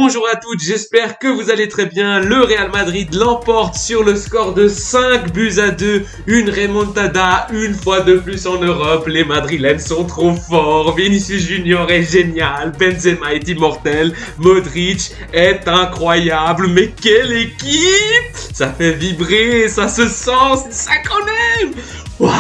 Bonjour à toutes, j'espère que vous allez très bien. Le Real Madrid l'emporte sur le score de 5-2, une remontada une fois de plus en Europe. Les Madrilènes sont trop forts, Vinicius Junior est génial, Benzema est immortel, Modric est incroyable. Mais quelle équipe! Ça fait vibrer, ça se sent, ça qu'on aime. Waouh!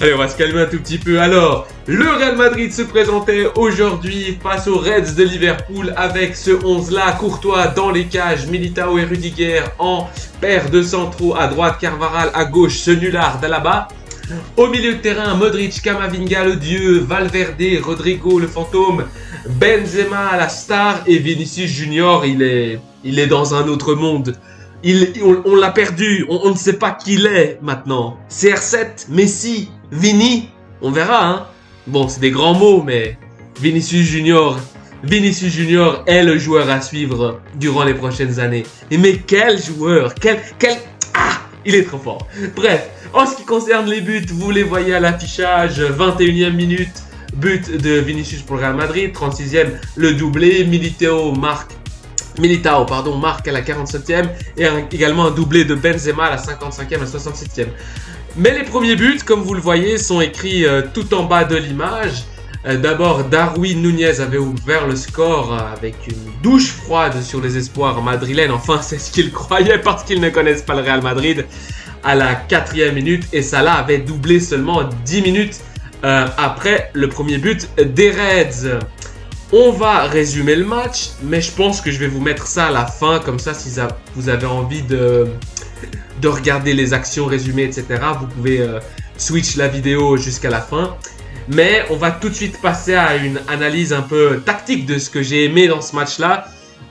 Allez, on va se calmer un tout petit peu. Alors, le Real Madrid se présentait aujourd'hui face aux Reds de Liverpool avec ce 11-là. Courtois dans les cages, Militao et Rudiger en paire de centraux. À droite, Carvajal, à gauche, ce nulard d'Alaba. Au milieu de terrain, Modric, Camavinga, le dieu, Valverde, Rodrigo, le fantôme, Benzema, la star, et Vinicius Junior, il est dans un autre monde. On l'a perdu, on ne sait pas qui il est maintenant. CR7, Messi, Vini, on verra hein. Bon, c'est des grands mots, mais Vinicius Junior est le joueur à suivre durant les prochaines années. Mais quel joueur, il est trop fort. Bref, en ce qui concerne les buts, vous les voyez à l'affichage, 21e minute, but de Vinicius pour le Real Madrid, 36e le doublé, Militao marque à la 47e et également un doublé de Benzema à la 55e et à la 67e. Mais les premiers buts, comme vous le voyez, sont écrits tout en bas de l'image. D'abord, Darwin Núñez avait ouvert le score avec une douche froide sur les espoirs madrilènes. Enfin, c'est ce qu'ils croyaient parce qu'ils ne connaissent pas le Real Madrid à la 4e minute. Et Salah avait doublé seulement 10 minutes après le premier but des Reds. On va résumer le match, mais je pense que je vais vous mettre ça à la fin, comme ça si vous avez envie de regarder les actions résumées, etc. Vous pouvez switch la vidéo jusqu'à la fin. Mais on va tout de suite passer à une analyse un peu tactique de ce que j'ai aimé dans ce match-là.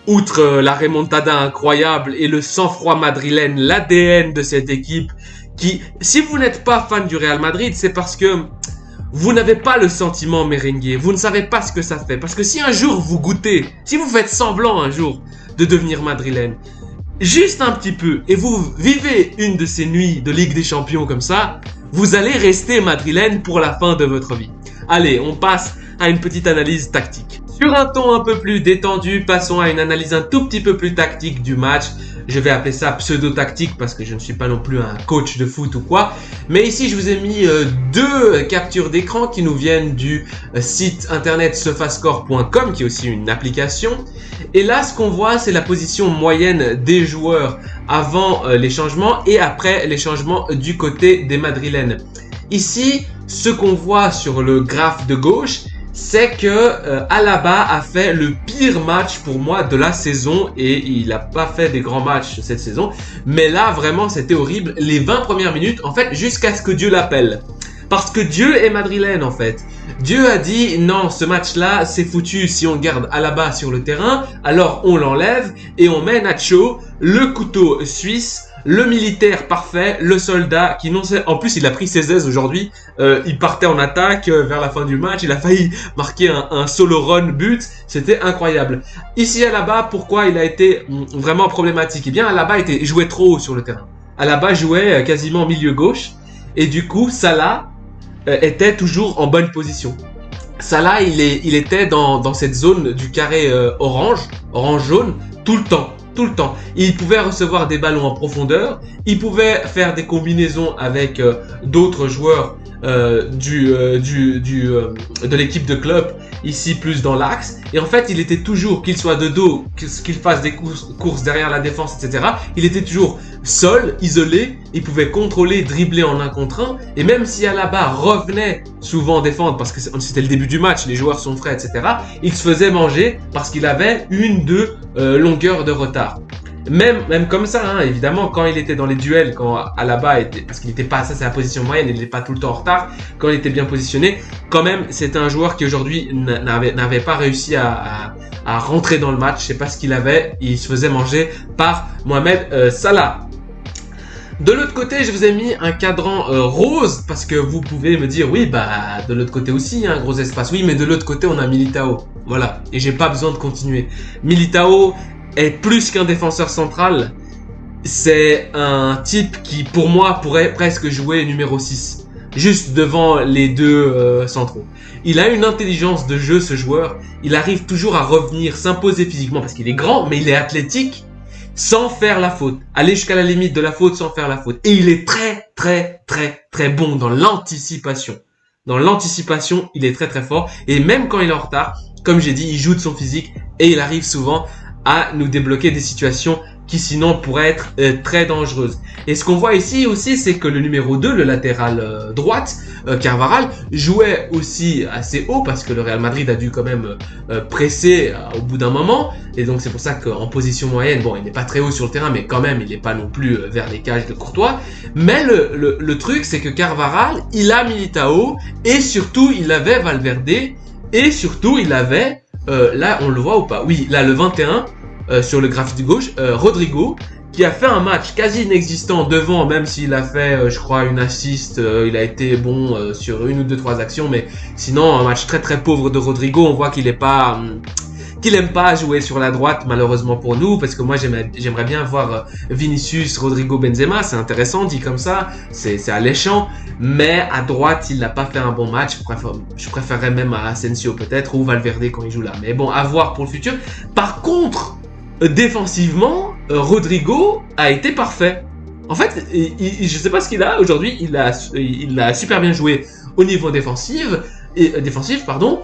Outre la remontada incroyable et le sang-froid madrilène, l'ADN de cette équipe qui, si vous n'êtes pas fan du Real Madrid, c'est parce que vous n'avez pas le sentiment merengue, vous ne savez pas ce que ça fait. Parce que si un jour vous goûtez, si vous faites semblant un jour de devenir madrilène, juste un petit peu, et vous vivez une de ces nuits de Ligue des Champions comme ça, vous allez rester madrilène pour la fin de votre vie. Allez, on passe à une petite analyse tactique. Sur un ton un peu plus détendu, passons à une analyse un tout petit peu plus tactique du match. Je vais appeler ça pseudo-tactique parce que je ne suis pas non plus un coach de foot ou quoi. Mais ici, je vous ai mis deux captures d'écran qui nous viennent du site internet sofascore.com, qui est aussi une application. Et là, ce qu'on voit, c'est la position moyenne des joueurs avant les changements et après les changements du côté des Madrilènes. Ici, ce qu'on voit sur le graphe de gauche, c'est que Alaba a fait le pire match pour moi de la saison et il n'a pas fait des grands matchs cette saison. Mais là, vraiment, c'était horrible. Les 20 premières minutes, en fait, jusqu'à ce que Dieu l'appelle. Parce que Dieu est madrilène, en fait. Dieu a dit, non, ce match-là, c'est foutu si on garde Alaba sur le terrain. Alors, on l'enlève et on met Nacho, le couteau suisse, le militaire parfait, le soldat qui non sait... En plus, il a pris ses aises aujourd'hui. Il partait en attaque vers la fin du match. Il a failli marquer un solo run but. C'était incroyable. Ici, Alaba, pourquoi il a été vraiment problématique? Eh bien, Alaba jouait trop haut sur le terrain. Alaba jouait quasiment milieu gauche. Et du coup, Salah était toujours en bonne position. Salah, il était dans cette zone du carré orange-jaune, tout le temps. Il pouvait recevoir des ballons en profondeur, il pouvait faire des combinaisons avec d'autres joueurs de l'équipe de club, ici plus dans l'axe. Et en fait, il était toujours, qu'il soit de dos, qu'il fasse des courses derrière la défense, etc. Il était toujours seul, isolé, il pouvait contrôler, dribbler en 1 contre 1. Et même si Alaba revenait souvent défendre, parce que c'était le début du match, les joueurs sont frais, etc., il se faisait manger parce qu'il avait 1-2 longueurs de retard. Même comme ça, hein, évidemment, quand il était dans les duels, quand Alaba était, parce qu'il n'était pas, ça c'est la position moyenne, il n'était pas tout le temps en retard, quand il était bien positionné, quand même, c'était un joueur qui aujourd'hui n'avait pas réussi à rentrer dans le match, je sais pas ce qu'il avait, il se faisait manger par Mohamed Salah. De l'autre côté, je vous ai mis un cadran rose, parce que vous pouvez me dire, oui, bah, de l'autre côté aussi, un gros espace, oui, mais de l'autre côté, on a Militao, voilà, et j'ai pas besoin de continuer. Militao est plus qu'un défenseur central, c'est un type qui pour moi pourrait presque jouer numéro 6. juste devant les deux centraux. Il a une intelligence de jeu, ce joueur. Il arrive toujours à revenir, s'imposer physiquement parce qu'il est grand, mais il est athlétique sans faire la faute. Aller jusqu'à la limite de la faute sans faire la faute. Et il est très bon dans l'anticipation. Dans l'anticipation, il est très fort. Et même quand il est en retard, comme j'ai dit, il joue de son physique et il arrive souvent à nous débloquer des situations qui sinon pourraient être très dangereuses. Et ce qu'on voit ici aussi, c'est que le numéro 2, le latéral droite, Carvajal, jouait aussi assez haut parce que le Real Madrid a dû quand même presser au bout d'un moment. Et donc c'est pour ça qu'en position moyenne, bon, il n'est pas très haut sur le terrain, mais quand même, il n'est pas non plus vers les cages de Courtois. Mais le truc, c'est que Carvajal, il a Militao et surtout, il avait Valverde et surtout, il avait, là, on le voit ou pas? Oui, là, le 21, sur le graphique de gauche, Rodrigo, qui a fait un match quasi inexistant devant, même s'il a fait, je crois, une assist, il a été bon sur une ou deux, trois actions, mais sinon, un match très pauvre de Rodrigo, on voit qu'il est pas... qu'il aime pas jouer sur la droite, malheureusement pour nous, parce que moi j'aimerais bien voir Vinicius, Rodrigo, Benzema, c'est intéressant dit comme ça, c'est alléchant, mais à droite il n'a pas fait un bon match, je préférerais même à Asensio peut-être, ou Valverde quand il joue là, mais bon, à voir pour le futur. Par contre, défensivement, Rodrigo a été parfait. En fait, je sais pas ce qu'il a aujourd'hui, il a super bien joué au niveau défensif, pardon.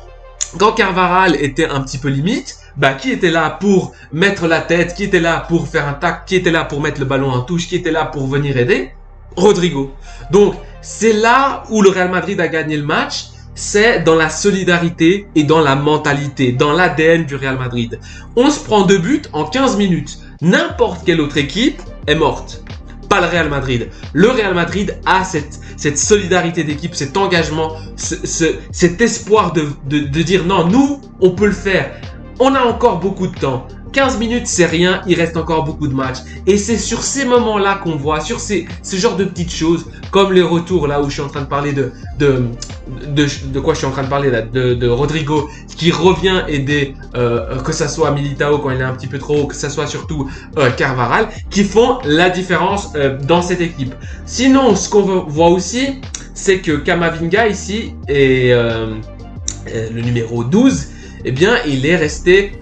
Quand Carvajal était un petit peu limite, bah qui était là pour mettre la tête, qui était là pour faire un tac, qui était là pour mettre le ballon en touche, qui était là pour venir aider? Rodrigo. Donc c'est là où le Real Madrid a gagné le match, c'est dans la solidarité et dans la mentalité, dans l'ADN du Real Madrid. On se prend 2 buts en 15 minutes. N'importe quelle autre équipe est morte. Pas le Real Madrid. Le Real Madrid a cette solidarité d'équipe, cet engagement, cet espoir de dire non, nous, on peut le faire. On a encore beaucoup de temps. 15 minutes, c'est rien, il reste encore beaucoup de matchs. Et c'est sur ces moments-là qu'on voit, sur ce genre de petites choses, comme les retours là où je suis en train de parler de quoi je suis en train de parler là, de Rodrigo, qui revient aider, que ça soit Militao quand il est un petit peu trop haut, que ça soit surtout Carvajal, qui font la différence dans cette équipe. Sinon, ce qu'on voit aussi, c'est que Camavinga ici, et le numéro 12, eh bien, il est resté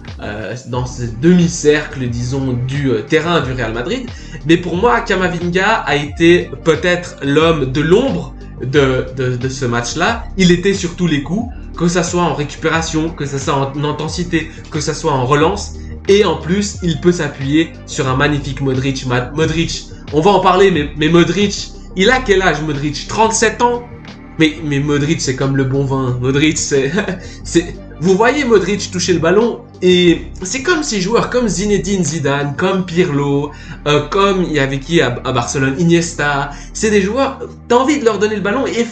dans ce demi-cercle, disons, du terrain du Real Madrid. Mais pour moi, Camavinga a été peut-être l'homme de l'ombre de ce match-là. Il était sur tous les coups, que ça soit en récupération, que ça soit en intensité, que ça soit en relance. Et en plus, il peut s'appuyer sur un magnifique Modric. Modric, on va en parler, mais Modric, il a quel âge Modric? 37 ans? Mais Modric, c'est comme le bon vin. Modric, vous voyez Modric toucher le ballon et c'est comme ces joueurs comme Zinedine Zidane, comme Pirlo, comme il y avait qui à Barcelone, Iniesta. C'est des joueurs, t'as envie de leur donner le ballon et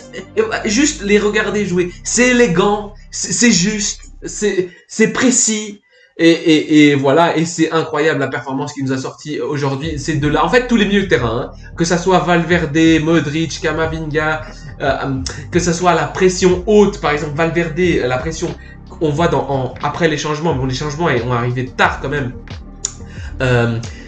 juste les regarder jouer. C'est élégant, c'est juste, c'est précis. Et voilà, et c'est incroyable la performance qu'il nous a sorti aujourd'hui. C'est de là, en fait, tous les milieux de terrain, hein, que ça soit Valverde, Modric, Camavinga, que ça soit la pression haute, par exemple Valverde, la pression, on voit après les changements, mais bon, les changements ont arrivé tard quand même.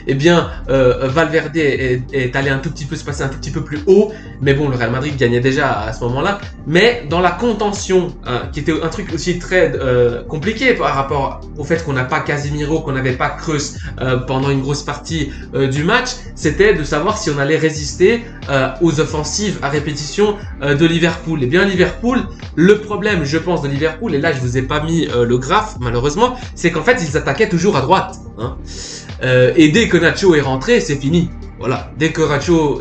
Eh bien, Valverde est allé un tout petit peu se passer un tout petit peu plus haut, mais bon, le Real Madrid gagnait déjà à ce moment-là. Mais dans la contention, qui était un truc aussi très compliqué par rapport au fait qu'on n'a pas Casemiro, qu'on n'avait pas Kroos pendant une grosse partie du match, c'était de savoir si on allait résister aux offensives à répétition de Liverpool. Et bien Liverpool, le problème, je pense, de Liverpool, et là je vous ai pas mis le graphe malheureusement, c'est qu'en fait ils attaquaient toujours à droite. Hein. Et dès que Nacho est rentré, c'est fini. Voilà, dès que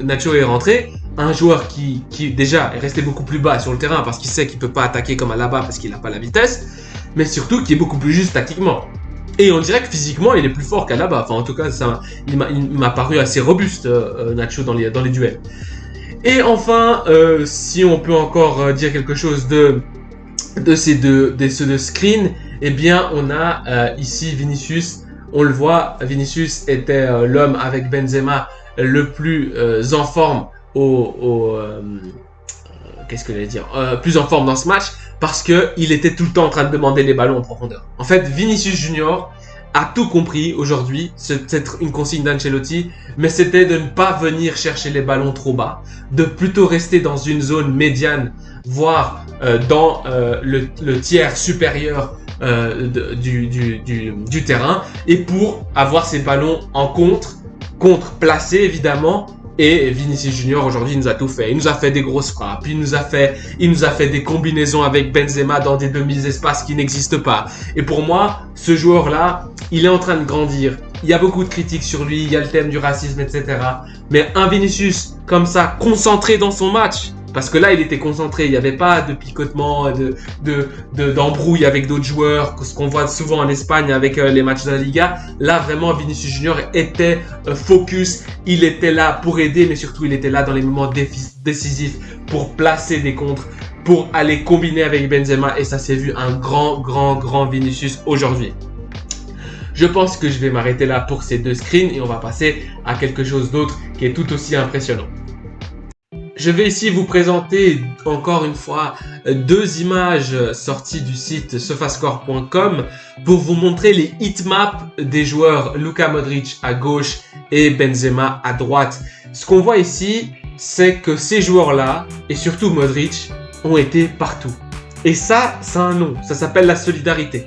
Nacho est rentré, un joueur qui déjà est resté beaucoup plus bas sur le terrain parce qu'il sait qu'il peut pas attaquer comme à là-bas parce qu'il n'a pas la vitesse, mais surtout qui est beaucoup plus juste tactiquement. Et on dirait que physiquement, il est plus fort qu'à là-bas. Enfin, en tout cas, il m'a paru assez robuste, Nacho, dans les duels. Et enfin, si on peut encore dire quelque chose de ces deux screens, eh bien, on a ici Vinicius. On le voit, Vinicius était l'homme avec Benzema le plus en forme qu'est-ce que j'allais dire, plus en forme dans ce match parce que il était tout le temps en train de demander les ballons en profondeur. En fait, Vinicius Junior a tout compris aujourd'hui, c'est peut-être une consigne d'Ancelotti, mais c'était de ne pas venir chercher les ballons trop bas, de plutôt rester dans une zone médiane, voire dans le tiers supérieur du terrain, et pour avoir ces ballons en contre placés évidemment. Et Vinicius Junior aujourd'hui nous a tout fait. Il nous a fait des grosses frappes, il nous a fait des combinaisons avec Benzema dans des demi-espaces qui n'existent pas. Et pour moi, ce joueur-là, il est en train de grandir. Il y a beaucoup de critiques sur lui, il y a le thème du racisme, etc. Mais un Vinicius comme ça, concentré dans son match, parce que là, il était concentré, il n'y avait pas de picotement, d'embrouille avec d'autres joueurs, ce qu'on voit souvent en Espagne avec les matchs de la Liga. Là, vraiment, Vinicius Junior était focus, il était là pour aider, mais surtout, il était là dans les moments décisifs pour placer des contres, pour aller combiner avec Benzema, et ça s'est vu un grand Vinicius aujourd'hui. Je pense que je vais m'arrêter là pour ces deux screens et on va passer à quelque chose d'autre qui est tout aussi impressionnant. Je vais ici vous présenter encore une fois deux images sorties du site sofascore.com pour vous montrer les heatmaps des joueurs Luka Modric à gauche et Benzema à droite. Ce qu'on voit ici, c'est que ces joueurs-là, et surtout Modric, ont été partout. Et ça a un nom, ça s'appelle la solidarité.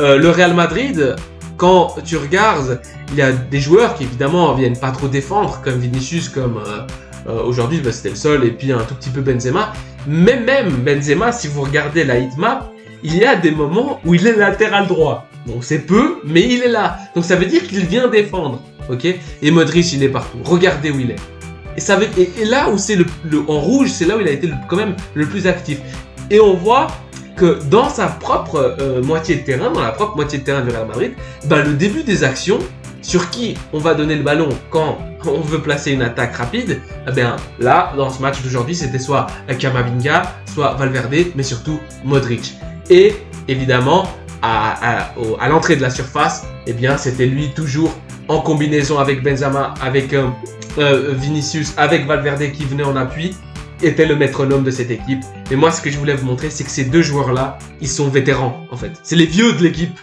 Le Real Madrid, quand tu regardes, il y a des joueurs qui évidemment viennent pas trop défendre, comme Vinicius, comme... aujourd'hui, c'était le seul, et puis un tout petit peu Benzema. Mais même Benzema, si vous regardez la heatmap, il y a des moments où il est latéral droit. Donc c'est peu, mais il est là. Donc ça veut dire qu'il vient défendre. Ok. Et Modric, il est partout. Regardez où il est. Et là où c'est en rouge, c'est là où il a été quand même le plus actif. Et on voit que dans sa propre moitié de terrain, dans la propre moitié de terrain du Real Madrid, le début des actions, sur qui on va donner le ballon quand on veut placer une attaque rapide, eh bien là, dans ce match d'aujourd'hui, c'était soit Camavinga, soit Valverde, mais surtout Modric. Et évidemment, à l'entrée de la surface, eh bien c'était lui toujours en combinaison avec Benzema, avec Vinicius, avec Valverde qui venait en appui, était le métronome de cette équipe. Et moi, ce que je voulais vous montrer, c'est que ces deux joueurs-là, ils sont vétérans en fait. C'est les vieux de l'équipe.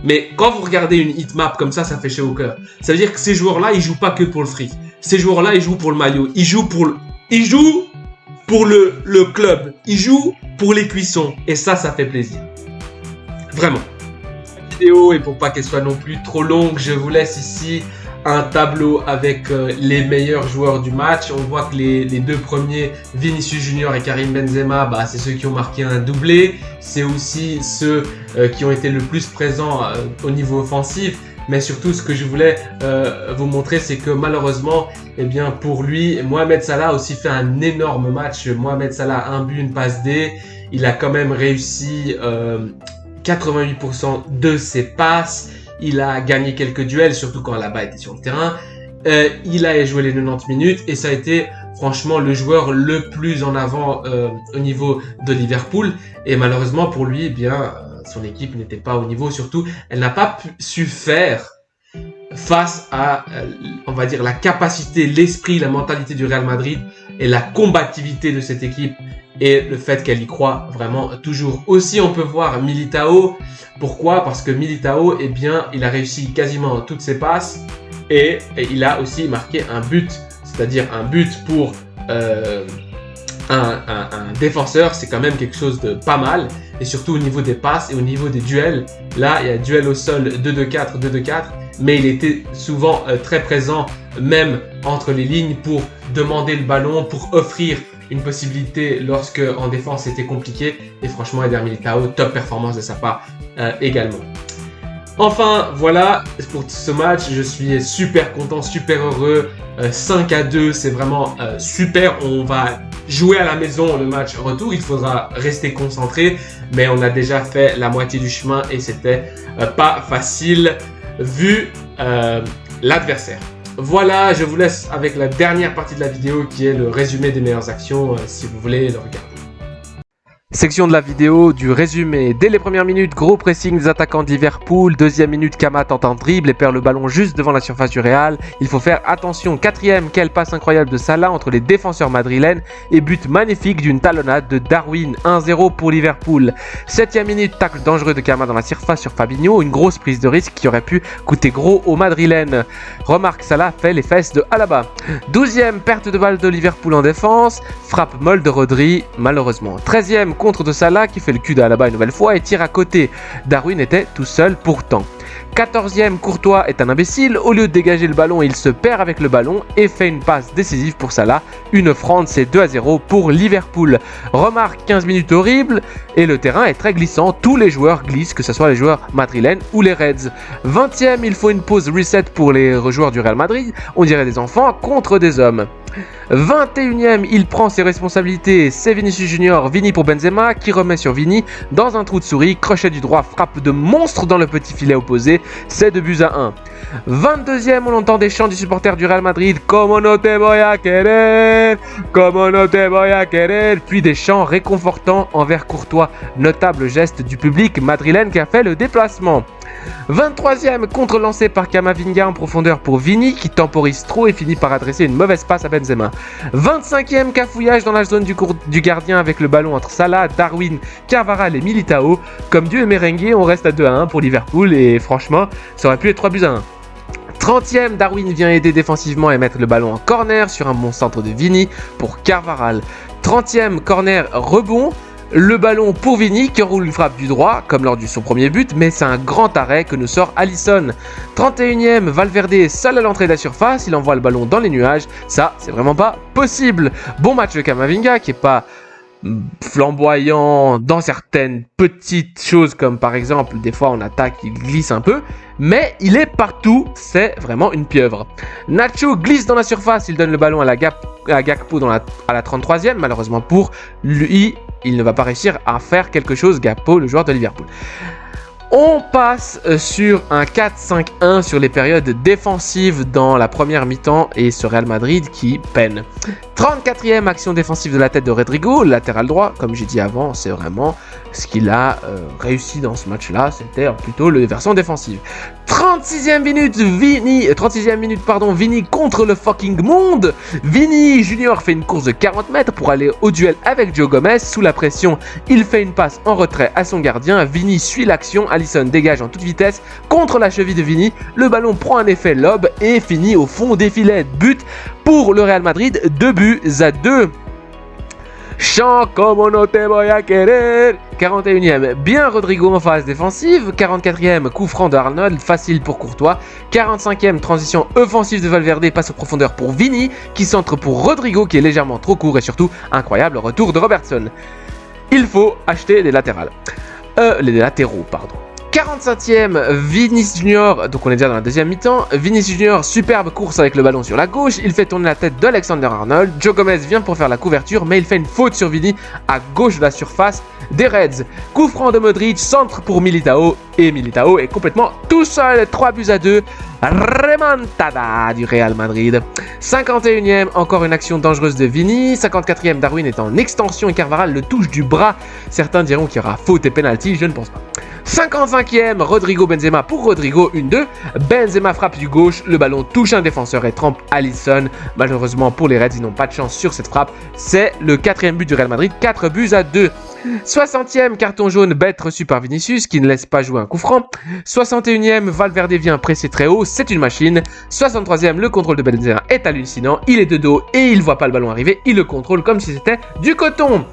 Mais quand vous regardez une heatmap comme ça fait chaud au cœur. Ça veut dire que ces joueurs-là, ils jouent pas que pour le fric. Ces joueurs-là, ils jouent pour le maillot. Ils jouent pour le club. Ils jouent pour les cuissons. Et ça fait plaisir. Vraiment. La vidéo, et pour pas qu'elle soit non plus trop longue, je vous laisse ici un tableau avec les meilleurs joueurs du match. On voit que les deux premiers, Vinicius Junior et Karim Benzema, c'est ceux qui ont marqué un doublé. C'est aussi ceux qui ont été le plus présents au niveau offensif. Mais surtout, ce que je voulais vous montrer, c'est que malheureusement, eh bien, pour lui, Mohamed Salah a aussi fait un énorme match. Mohamed Salah, un but, une passe D. Il a quand même réussi 88% de ses passes. Il a gagné quelques duels, surtout quand là-bas était sur le terrain. Il a joué les 90 minutes et ça a été franchement le joueur le plus en avant au niveau de Liverpool. Et malheureusement pour lui, eh bien, son équipe n'était pas au niveau. Surtout, elle n'a pas su faire face à, on va dire, la capacité, l'esprit, la mentalité du Real Madrid et la combativité de cette équipe et le fait qu'elle y croit vraiment toujours. Aussi, on peut voir Militao. Pourquoi? Parce que Militao, eh bien, il a réussi quasiment toutes ses passes et il a aussi marqué un but, c'est-à-dire un but pour un défenseur, c'est quand même quelque chose de pas mal. Et surtout au niveau des passes et au niveau des duels. Là, il y a duel au sol 2-2-4, 2-2-4, mais il était souvent très présent, même entre les lignes, pour demander le ballon, pour offrir une possibilité lorsque en défense c'était compliqué. Et franchement, Eder Militao, top performance de sa part également. Enfin, voilà pour ce match. Je suis super content, super heureux. 5-2, c'est vraiment super. On va jouer à la maison le match retour. Il faudra rester concentré, mais on a déjà fait la moitié du chemin et c'était pas facile vu l'adversaire. Voilà, je vous laisse avec la dernière partie de la vidéo qui est le résumé des meilleures actions si vous voulez le regarder. Section de la vidéo du résumé. Dès les premières minutes, gros pressing des attaquants de Liverpool. Deuxième minute, Kama tente un dribble et perd le ballon juste devant la surface du Real. Il faut faire attention. Quatrième, quelle passe incroyable de Salah entre les défenseurs madrilènes et but magnifique d'une talonnade de Darwin. 1-0 pour Liverpool. Septième minute, tacle dangereux de Kama dans la surface sur Fabinho. Une grosse prise de risque qui aurait pu coûter gros aux madrilènes. Remarque, Salah fait les fesses de Alaba. 12e, perte de balle de Liverpool en défense. Frappe molle de Rodri, malheureusement. 13e, contre de Salah qui fait le cul de Alaba une nouvelle fois et tire à côté. Darwin était tout seul pourtant. 14e, Courtois est un imbécile. Au lieu de dégager le ballon, il se perd avec le ballon et fait une passe décisive pour Salah. Une offrande, c'est 2-0 pour Liverpool. Remarque, 15 minutes horribles et le terrain est très glissant. Tous les joueurs glissent, que ce soit les joueurs madrilènes ou les Reds. 20e, il faut une pause reset pour les joueurs du Real Madrid. On dirait des enfants contre des hommes. 21e, il prend ses responsabilités, c'est Vinicius Junior, Vini pour Benzema qui remet sur Vini dans un trou de souris, crochet du droit, frappe de monstre dans le petit filet opposé, c'est 2-1. 22e, on entend des chants du supporter du Real Madrid, Como no te voy a querer, como no te voy a querer, puis des chants réconfortants envers Courtois, notable geste du public madrilène qui a fait le déplacement. 23e, contre lancé par Camavinga en profondeur pour Vini qui temporise trop et finit par adresser une mauvaise passe à Benzema. 25e, cafouillage dans la zone du gardien avec le ballon entre Salah, Darwin, Carvajal et Militao. Comme Dieu est merengue, on reste à 2-1 pour Liverpool et franchement, ça aurait pu être 3-1. 30e, Darwin vient aider défensivement et mettre le ballon en corner sur un bon centre de Vini pour Carvajal. 30e, corner rebond. Le ballon pour Vini qui enroule une frappe du droit comme lors de son premier but, mais c'est un grand arrêt que nous sort Alisson. 31e, Valverde est seul à l'entrée de la surface, il envoie le ballon dans les nuages, ça c'est vraiment pas possible. Bon match de Camavinga qui est pas flamboyant dans certaines petites choses comme par exemple des fois en attaque il glisse un peu, mais il est partout, c'est vraiment une pieuvre. Nacho glisse dans la surface, il donne le ballon à Gakpo à la 33e, malheureusement pour lui, il ne va pas réussir à faire quelque chose, Gakpo, le joueur de Liverpool. On passe sur un 4-5-1 sur les périodes défensives dans la première mi-temps et ce Real Madrid qui peine. 34e action défensive de la tête de Rodrigo, latéral droit, comme j'ai dit avant, c'est vraiment ce qu'il a réussi dans ce match-là, c'était plutôt le versant défensive. 36e minute, Vini contre le fucking monde. Vini Junior fait une course de 40 mètres pour aller au duel avec Joe Gomez. Sous la pression, il fait une passe en retrait à son gardien. Vini suit l'action, Alisson dégage en toute vitesse contre la cheville de Vini. Le ballon prend un effet lob et finit au fond des filets. But pour le Real Madrid, 2-2. Chant como no te voy a querer. 41e, bien Rodrigo en phase défensive. 44e, coup franc de Arnold, facile pour Courtois. 45e, transition offensive de Valverde, passe aux profondeurs pour Vini, qui centre pour Rodrigo, qui est légèrement trop court et surtout incroyable retour de Robertson. Il faut acheter des latérales. Les latéraux, pardon. 45e, Vinicius Junior, donc on est déjà dans la deuxième mi-temps. Vinicius Junior, superbe course avec le ballon sur la gauche. Il fait tourner la tête d'Alexander Arnold. Joe Gomez vient pour faire la couverture, mais il fait une faute sur Vini à gauche de la surface des Reds. Coup franc de Modric, centre pour Militao. Et Militao est complètement tout seul. 3-2. Remontada du Real Madrid. 51e, encore une action dangereuse de Vini. 54e, Darwin est en extension et Carvajal le touche du bras. Certains diront qu'il y aura faute et penalty, je ne pense pas. 55e, Rodrigo Benzema pour Rodrigo, 1-2. Benzema frappe du gauche, le ballon touche un défenseur et trempe Alisson. Malheureusement pour les Reds, ils n'ont pas de chance sur cette frappe. C'est le 4e but du Real Madrid, 4-2. 60e, carton jaune bête reçu par Vinicius qui ne laisse pas jouer un coup franc. 61e, Valverde vient presser très haut, c'est une machine. 63e, le contrôle de Benzema est hallucinant. Il est de dos et il voit pas le ballon arriver. Il le contrôle comme si c'était du coton.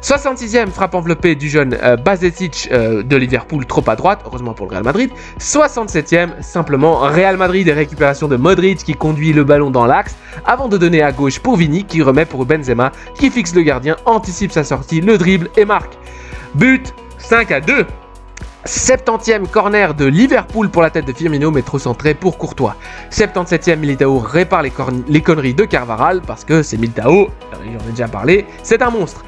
66e, frappe enveloppée du jeune Bazetic de Liverpool, trop à droite, heureusement pour le Real Madrid. 67e, simplement Real Madrid et récupération de Modric qui conduit le ballon dans l'axe avant de donner à gauche pour Vini qui remet pour Benzema qui fixe le gardien, anticipe sa sortie, le dribble et marque. But 5-2. 70e corner de Liverpool pour la tête de Firmino, mais trop centré pour Courtois. 77e, Militao répare les conneries de Carvajal, parce que c'est Militao, j'en ai déjà parlé, c'est un monstre.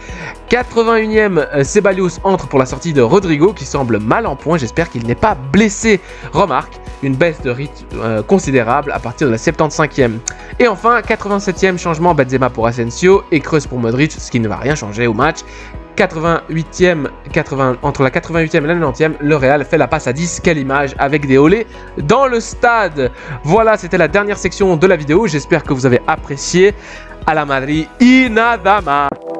81e, Ceballos entre pour la sortie de Rodrigo, qui semble mal en point, j'espère qu'il n'est pas blessé. Remarque, une baisse de rythme considérable à partir de la 75e. Et enfin, 87e, changement Benzema pour Asensio et Kroos pour Modric, ce qui ne va rien changer au match. entre la 88e et la 90e, le Real fait la passe à 10. Quelle image avec des olés dans le stade. Voilà, c'était la dernière section de la vidéo. J'espère que vous avez apprécié. À la Madrid y nada más.